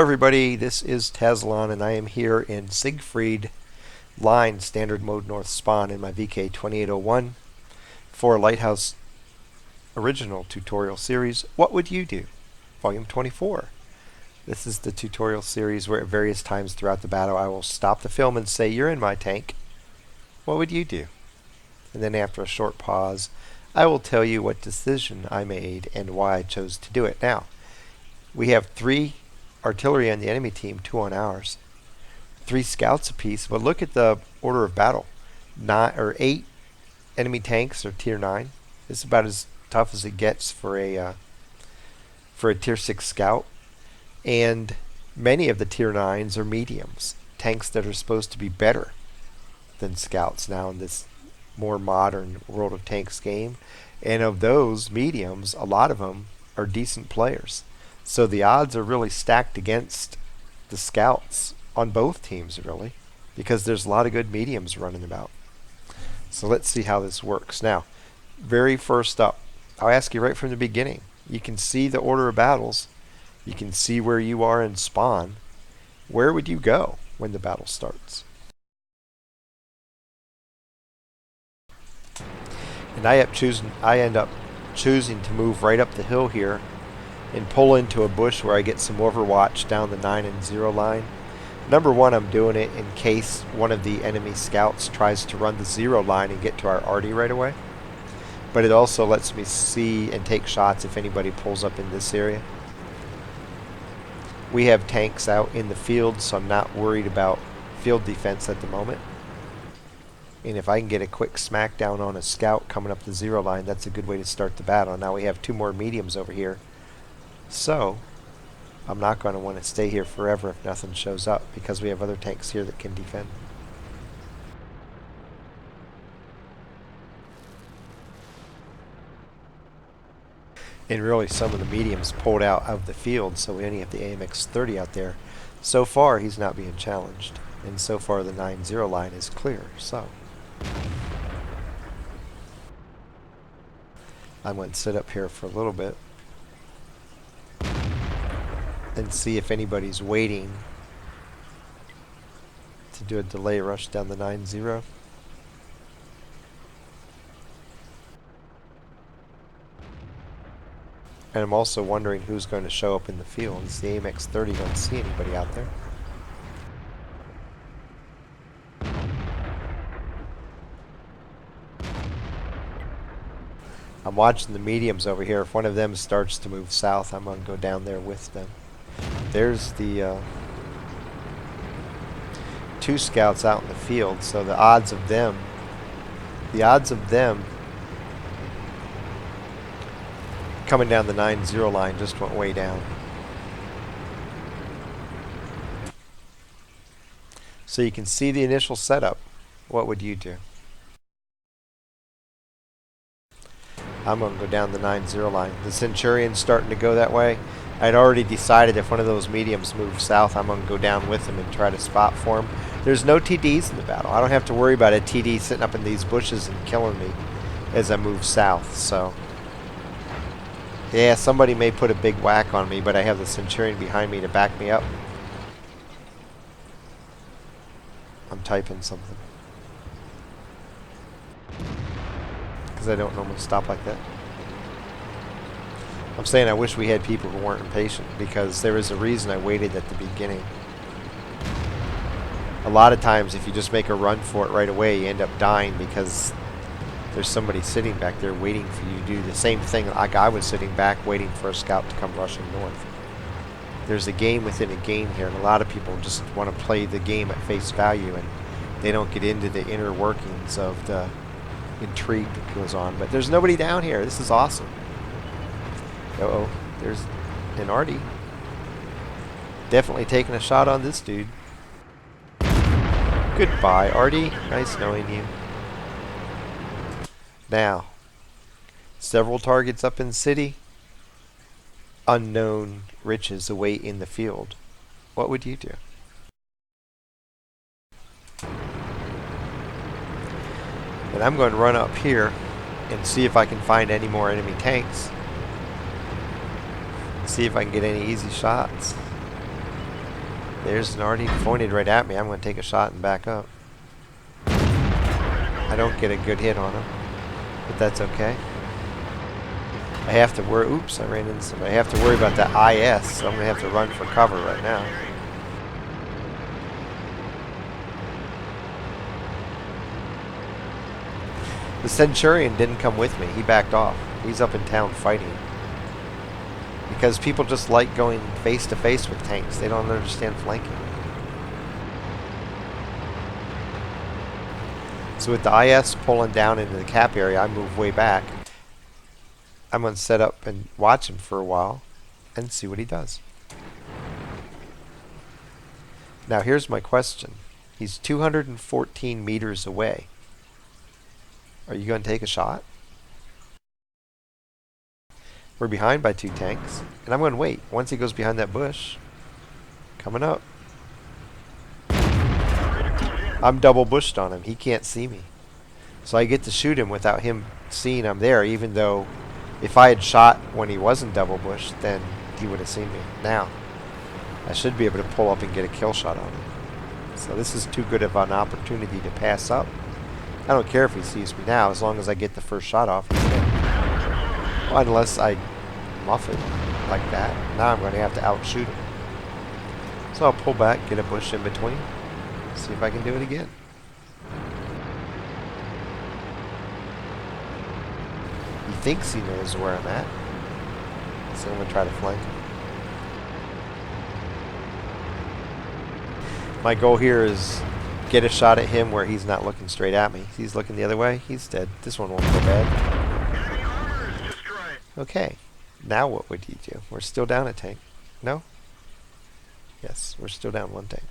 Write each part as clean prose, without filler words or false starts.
everybody, this is Tazilon and I am here in Siegfried Line Standard Mode North Spawn in my VK2801 for Lighthouse Original Tutorial Series, What Would You Do? Volume 24. This is the tutorial series where at various times throughout the battle I will stop the film and say, "You're in my tank. What would you do?" And then after a short pause, I will tell you what decision I made and why I chose to do it. Now, we have 3 artillery on the enemy team, 2 on ours. 3 scouts apiece, but look at the order of battle. 8 enemy tanks are tier 9. This is about as tough as it gets for a tier 6 scout. And many of the tier 9s are mediums, tanks that are supposed to be better than scouts now in this more modern World of Tanks game. And of those mediums, a lot of them are decent players. So the odds are really stacked against the scouts on both teams, really, because there's a lot of good mediums running about. So let's see how this works. Now, very first up, I'll ask you right from the beginning. You can see the order of battles. You can see where you are in spawn. Where would you go when the battle starts? And I end up choosing to move right up the hill here and pull into a bush where I get some overwatch down the 9 and 0 line. Number one, I'm doing it in case one of the enemy scouts tries to run the 0 line and get to our arty right away. But it also lets me see and take shots if anybody pulls up in this area. We have tanks out in the field, so I'm not worried about field defense at the moment. And if I can get a quick smackdown on a scout coming up the 0 line, that's a good way to start the battle. Now we have 2 more mediums over here. So, I'm not going to want to stay here forever if nothing shows up, because we have other tanks here that can defend. And really, some of the mediums pulled out of the field, so we only have the AMX-30 out there. So far, he's not being challenged. And so far, the 9-0 line is clear. So, I'm going to sit up here for a little bit and see if anybody's waiting to do a delay rush down the 9-0. And I'm also wondering who's going to show up in the field. Is the AMX-30 going to see anybody out there? I'm watching the mediums over here. If one of them starts to move south, I'm going to go down there with them. There's the 2 scouts out in the field, so the odds of them coming down the 9-0 line just went way down. So you can see the initial setup. What would you do? I'm going to go down the 9-0 line. The Centurion's starting to go that way. I'd already decided if one of those mediums moves south, I'm going to go down with them and try to spot for him. There's no TDs in the battle. I don't have to worry about a TD sitting up in these bushes and killing me as I move south. So, yeah, somebody may put a big whack on me, but I have the Centurion behind me to back me up. I'm typing something, because I don't normally stop like that. I'm saying I wish we had people who weren't impatient, because there is a reason I waited at the beginning. A lot of times if you just make a run for it right away, you end up dying because there's somebody sitting back there waiting for you to do the same thing like I was sitting back waiting for a scout to come rushing north. There's a game within a game here, and a lot of people just want to play the game at face value, and they don't get into the inner workings of the intrigue that goes on. But there's nobody down here. This is awesome. Uh-oh, there's an arty. Definitely taking a shot on this dude. Goodbye, arty. Nice knowing you. Now, several targets up in the city. Unknown riches await in the field. What would you do? And I'm going to run up here and see if I can find any more enemy tanks. See if I can get any easy shots. There's an arty pointed right at me. I'm going to take a shot and back up. I don't get a good hit on him, but that's okay. I have to worry. Oops, I ran into somebody. I have to worry about that IS, so I'm going to have to run for cover right now. The Centurion didn't come with me. He backed off. He's up in town fighting. Because people just like going face to face with tanks. They don't understand flanking. So with the IS pulling down into the cap area, I move way back. I'm going to set up and watch him for a while and see what he does. Now here's my question. He's 214 meters away. Are you going to take a shot? We're behind by 2 tanks, and I'm going to wait. Once he goes behind that bush, coming up. I'm double bushed on him. He can't see me. So I get to shoot him without him seeing I'm there, even though if I had shot when he wasn't double bushed, then he would have seen me. Now, I should be able to pull up and get a kill shot on him. So this is too good of an opportunity to pass up. I don't care if he sees me now, as long as I get the first shot off. Well, unless I muff it like that. Now I'm going to have to outshoot him. So I'll pull back, get a bush in between, see if I can do it again. He thinks he knows where I'm at, so I'm going to try to flank him. My goal here is get a shot at him where he's not looking straight at me. He's looking the other way. He's dead. This one won't go bad. Okay. Now what would he do? We're still down a tank. No? Yes, we're still down 1 tank.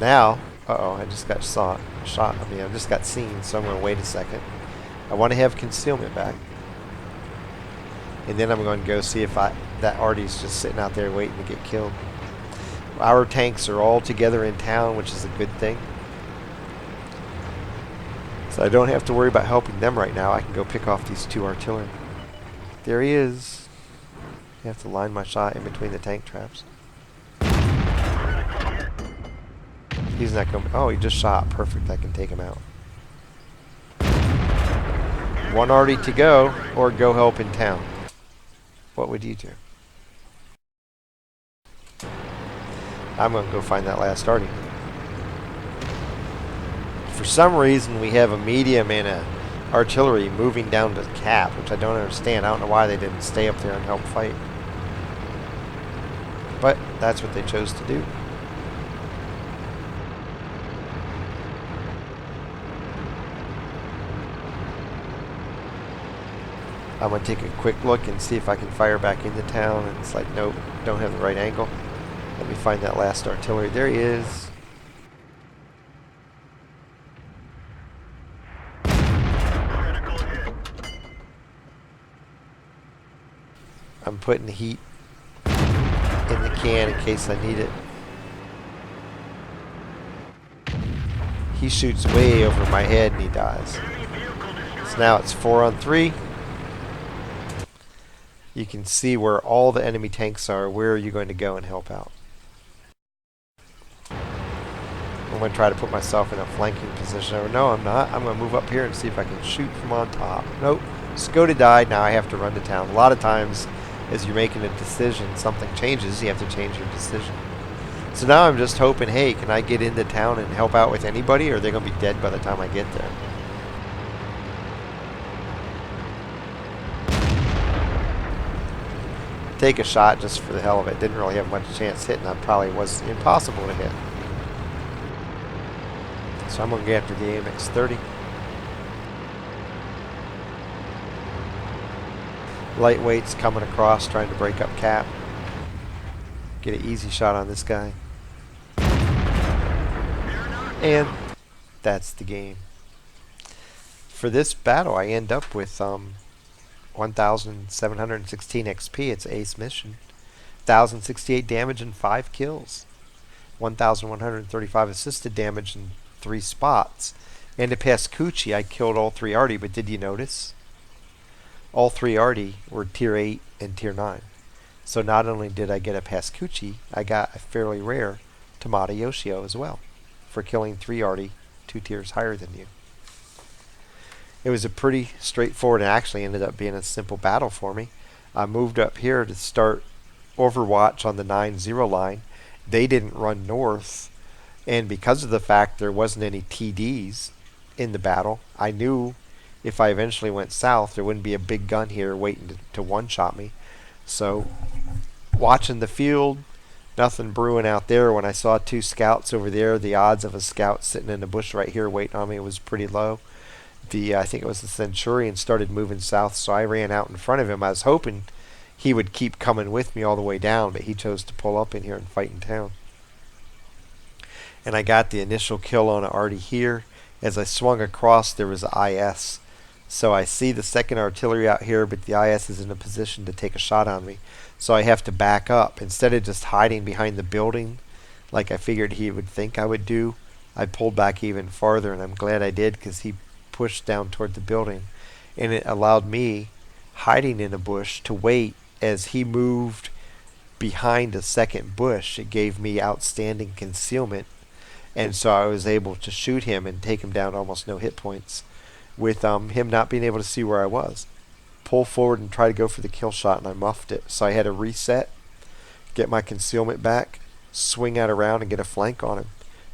Now, I just got shot. I just got seen, so I'm going to wait a second. I want to have concealment back. And then I'm going to go see if that arty's just sitting out there waiting to get killed. Our tanks are all together in town, which is a good thing. So I don't have to worry about helping them right now. I can go pick off these 2 artillery. There he is. I have to line my shot in between the tank traps. He's not going. Oh, he just shot. Perfect. I can take him out. 1 arty to go, or go help in town. What would you do? I'm going to go find that last arty. For some reason, we have a medium and a artillery moving down to cap, which I don't understand. I don't know why they didn't stay up there and help fight. But that's what they chose to do. I'm going to take a quick look and see if I can fire back into town. And it's like, nope, don't have the right angle. Let me find that last artillery. There he is. I'm putting heat in the can in case I need it. He shoots way over my head and he dies. So now it's 4 on 3. You can see where all the enemy tanks are. Where are you going to go and help out? I'm going to try to put myself in a flanking position. Or no, I'm not. I'm going to move up here and see if I can shoot from on top. Nope. Skoda died. Now I have to run to town. A lot of times, as you're making a decision, something changes. You have to change your decision. So now I'm just hoping, hey, can I get into town and help out with anybody? Or are they going to be dead by the time I get there? Take a shot just for the hell of it. Didn't really have much chance hitting. That probably was impossible to hit. So I'm going to get after the AMX-30. Lightweight's coming across, trying to break up cap. Get an easy shot on this guy. And that's the game. For this battle, I end up with 1,716 XP. It's an ace mission. 1,068 damage and 5 kills. 1,135 assisted damage and 3 spots. And to pass Coochie, I killed all 3 arty, but did you notice? All 3 arty were tier 8 and tier 9. So not only did I get a Pascucci, I got a fairly rare Tamata Yoshio as well for killing 3 arty 2 tiers higher than you. It was a pretty straightforward and actually ended up being a simple battle for me. I moved up here to start Overwatch on the 9-0 line. They didn't run north, and because of the fact there wasn't any TDs in the battle, I knew if I eventually went south, there wouldn't be a big gun here waiting to one-shot me. So, watching the field, nothing brewing out there. When I saw 2 scouts over there, the odds of a scout sitting in a bush right here waiting on me was pretty low. I think it was the Centurion started moving south, so I ran out in front of him. I was hoping he would keep coming with me all the way down, but he chose to pull up in here and fight in town. And I got the initial kill on Artie here. As I swung across, there was an IS. So I see the second artillery out here, but the IS is in a position to take a shot on me. So I have to back up. Instead of just hiding behind the building, like I figured he would think I would do, I pulled back even farther, and I'm glad I did because he pushed down toward the building. And it allowed me, hiding in a bush, to wait as he moved behind a second bush. It gave me outstanding concealment, and so I was able to shoot him and take him down almost no hit points with him not being able to see where I was. Pull forward and try to go for the kill shot, and I muffed it. So I had to reset, get my concealment back, swing out around and get a flank on him.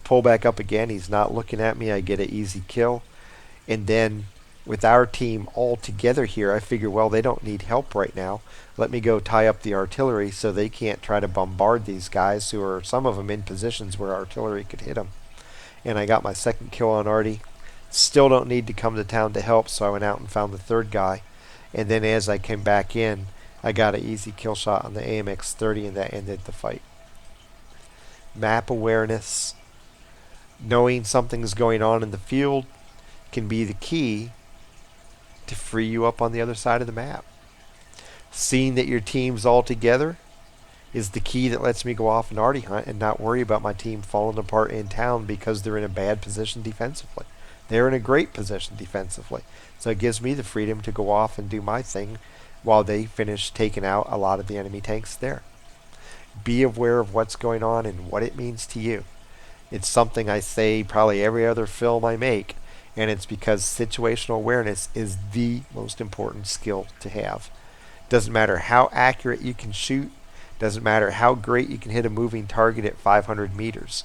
Pull back up again. He's not looking at me. I get an easy kill. And then with our team all together here, I figure, well, they don't need help right now. Let me go tie up the artillery so they can't try to bombard these guys, who are some of them in positions where artillery could hit them. And I got my second kill on Artie. Still don't need to come to town to help, so I went out and found the third guy. And then as I came back in, I got an easy kill shot on the AMX-30, and that ended the fight. Map awareness, knowing something's going on in the field, can be the key to free you up on the other side of the map. Seeing that your team's all together is the key that lets me go off and arty hunt and not worry about my team falling apart in town because they're in a bad position defensively. They're in a great position defensively. So it gives me the freedom to go off and do my thing while they finish taking out a lot of the enemy tanks there. Be aware of what's going on and what it means to you. It's something I say probably every other film I make, and it's because situational awareness is the most important skill to have. Doesn't matter how accurate you can shoot, doesn't matter how great you can hit a moving target at 500 meters.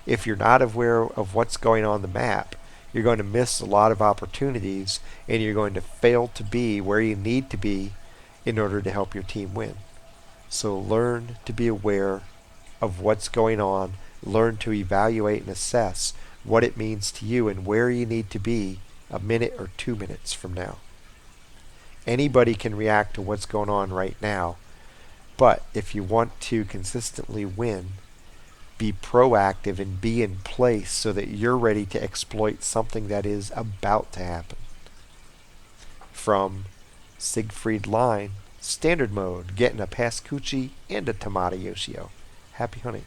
If you're not aware of what's going on the map, you're going to miss a lot of opportunities, and you're going to fail to be where you need to be in order to help your team win. So learn to be aware of what's going on, learn to evaluate and assess what it means to you and where you need to be a minute or 2 minutes from now. Anybody can react to what's going on right now, but if you want to consistently win, be proactive and be in place so that you're ready to exploit something that is about to happen. From Siegfried Line, Standard Mode, getting a Pascucci and a Tamata Yoshio. Happy hunting.